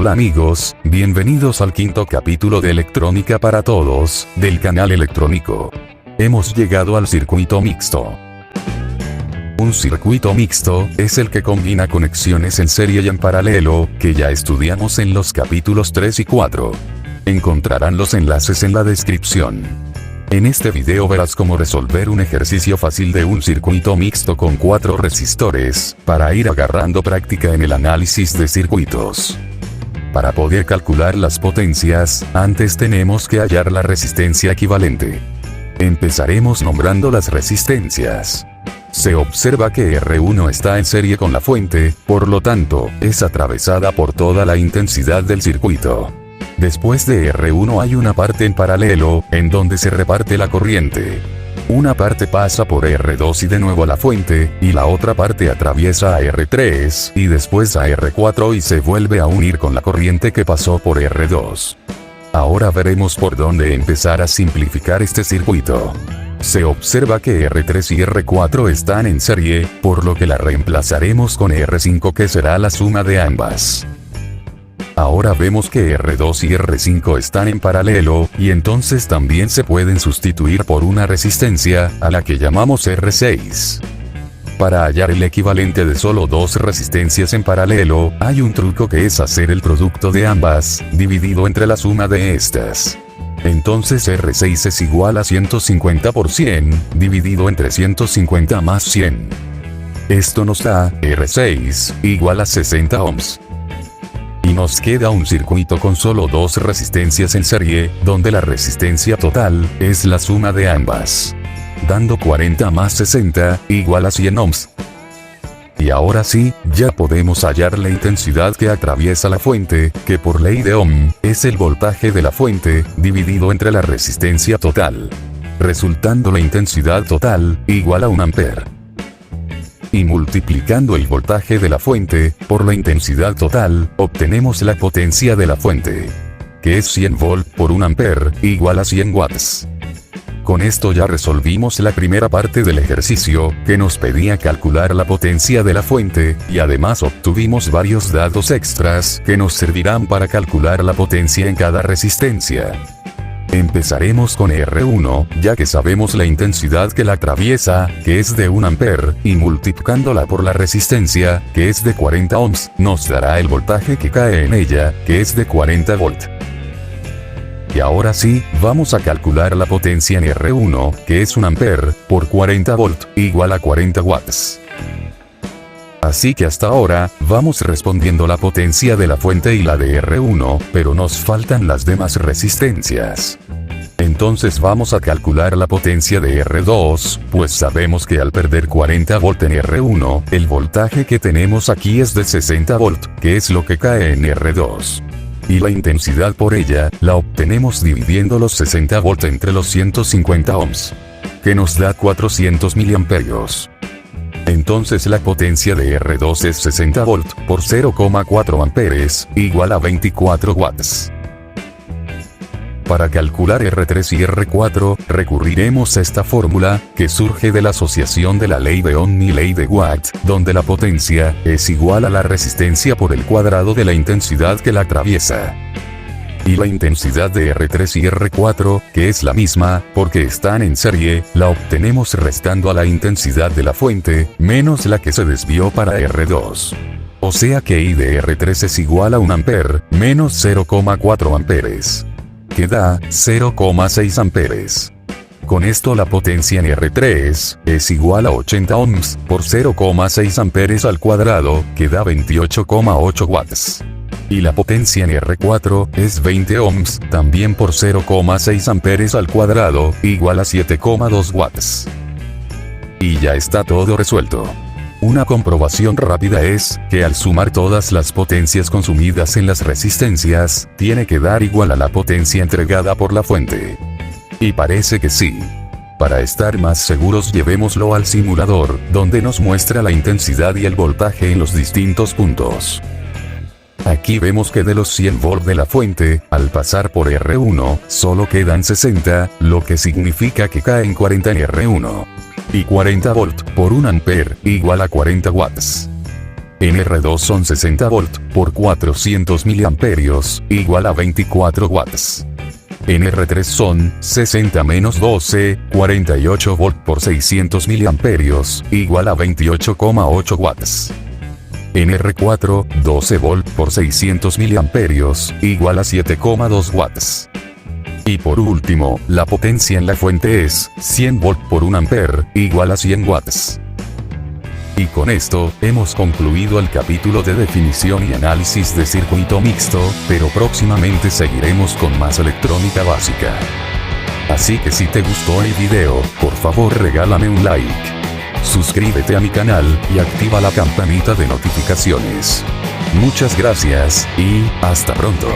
Hola amigos, bienvenidos al quinto capítulo de Electrónica para Todos, del canal Electrónico. Hemos llegado al circuito mixto. Un circuito mixto es el que combina conexiones en serie y en paralelo, que ya estudiamos en los capítulos 3 y 4. Encontrarán los enlaces en la descripción. En este video verás cómo resolver un ejercicio fácil de un circuito mixto con 4 resistores, para ir agarrando práctica en el análisis de circuitos. Para poder calcular las potencias, antes tenemos que hallar la resistencia equivalente. Empezaremos nombrando las resistencias. Se observa que R1 está en serie con la fuente, por lo tanto, es atravesada por toda la intensidad del circuito. Después de R1 hay una parte en paralelo, en donde se reparte la corriente. Una parte pasa por R2 y de nuevo a la fuente, y la otra parte atraviesa a R3, y después a R4 y se vuelve a unir con la corriente que pasó por R2. Ahora veremos por dónde empezar a simplificar este circuito. Se observa que R3 y R4 están en serie, por lo que la reemplazaremos con R5 que será la suma de ambas. Ahora vemos que R2 y R5 están en paralelo, y entonces también se pueden sustituir por una resistencia, a la que llamamos R6. Para hallar el equivalente de solo dos resistencias en paralelo, hay un truco que es hacer el producto de ambas, dividido entre la suma de estas. Entonces R6 es igual a 150 por 100, dividido entre 150 más 100. Esto nos da, R6, igual a 60 ohms. Y nos queda un circuito con solo dos resistencias en serie, donde la resistencia total es la suma de ambas. Dando 40 más 60, igual a 100 ohms. Y ahora sí, ya podemos hallar la intensidad que atraviesa la fuente, que por ley de Ohm, es el voltaje de la fuente, dividido entre la resistencia total. Resultando la intensidad total, igual a 1 ampere. Y multiplicando el voltaje de la fuente, por la intensidad total, obtenemos la potencia de la fuente. Que es 100 volt por 1 ampere, igual a 100 watts. Con esto ya resolvimos la primera parte del ejercicio, que nos pedía calcular la potencia de la fuente, y además obtuvimos varios datos extras, que nos servirán para calcular la potencia en cada resistencia. Empezaremos con R1, ya que sabemos la intensidad que la atraviesa, que es de 1 ampere, y multiplicándola por la resistencia, que es de 40 ohms, nos dará el voltaje que cae en ella, que es de 40 volt. Y ahora sí, vamos a calcular la potencia en R1, que es 1 ampere, por 40 volt, igual a 40 watts. Así que hasta ahora, vamos respondiendo la potencia de la fuente y la de R1, pero nos faltan las demás resistencias. Entonces vamos a calcular la potencia de R2, pues sabemos que al perder 40 volt en R1, el voltaje que tenemos aquí es de 60 volt, que es lo que cae en R2. Y la intensidad por ella, la obtenemos dividiendo los 60 volt entre los 150 ohms. Que nos da 400 miliamperios. Entonces la potencia de R2 es 60 volt por 0,4 amperes, igual a 24 watts. Para calcular R3 y R4, recurriremos a esta fórmula, que surge de la asociación de la ley de Ohm y ley de Watt, donde la potencia es igual a la resistencia por el cuadrado de la intensidad que la atraviesa. Y la intensidad de R3 y R4, que es la misma, porque están en serie, la obtenemos restando a la intensidad de la fuente, menos la que se desvió para R2. O sea que I de R3 es igual a 1 ampere, menos 0,4 amperes. Que da 0,6 amperes. Con esto la potencia en R3 es igual a 80 ohms por 0,6 amperes al cuadrado, que da 28,8 watts. Y la potencia en R4 es 20 ohms, también por 0,6 amperes al cuadrado, igual a 7,2 watts. Y ya está todo resuelto. Una comprobación rápida es, que al sumar todas las potencias consumidas en las resistencias, tiene que dar igual a la potencia entregada por la fuente. Y parece que sí. Para estar más seguros llevémoslo al simulador, donde nos muestra la intensidad y el voltaje en los distintos puntos. Aquí vemos que de los 100 volt de la fuente, al pasar por R1, solo quedan 60, lo que significa que caen 40 en R1. Y 40 volt por 1 ampere, igual a 40 watts. NR2 son 60 volt por 400 miliamperios, igual a 24 watts. NR3 son 60 menos 12, 48 volt por 600 miliamperios, igual a 28,8 watts. NR4, 12 volt por 600 miliamperios, igual a 7,2 watts. Y por último, la potencia en la fuente es 100 volt por 1 ampere, igual a 100 watts. Y con esto, hemos concluido el capítulo de definición y análisis de circuito mixto, pero próximamente seguiremos con más electrónica básica. Así que si te gustó el video, por favor regálame un like. Suscríbete a mi canal, y activa la campanita de notificaciones. Muchas gracias, y hasta pronto.